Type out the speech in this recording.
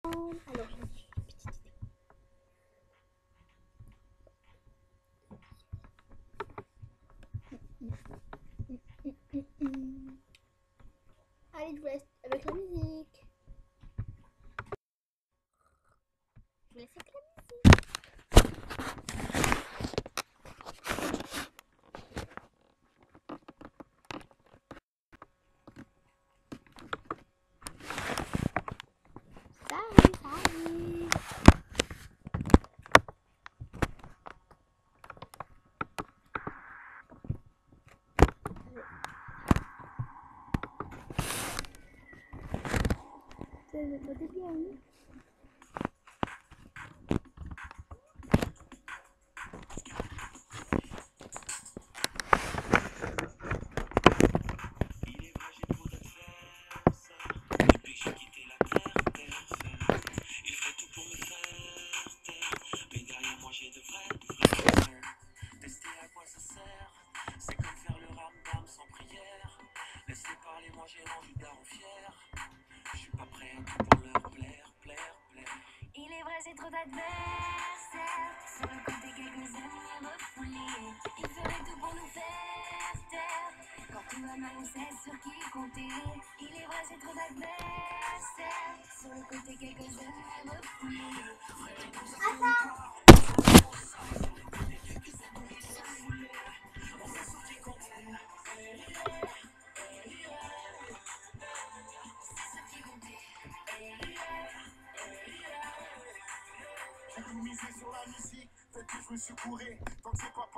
Alors, j'ai une petite idée. Allez, je vous laisse avec la musique. Je vous laisse avec la musique. Salut, salut. C'est le côté bien. J'ai de vrais tester à quoi ça sert. C'est comme faire le rambam sans prière. Laissez parler, moi j'ai l'envie d'en fier. Je suis pas prêt à tout pour leur plaire, plaire, plaire. Il est vrai, j'ai trop d'adversaires. Sur le côté, quelques amis refoulés. Ils feraient tout pour nous faire taire. Quand tout va mal, on sait sur qui compter. Il est vrai, j'ai trop d'adversaires. Sur le côté, quelques amis refoulés. J'ai tout misé sur la musique, peut-être que je me suis couré. Tant que c'est pas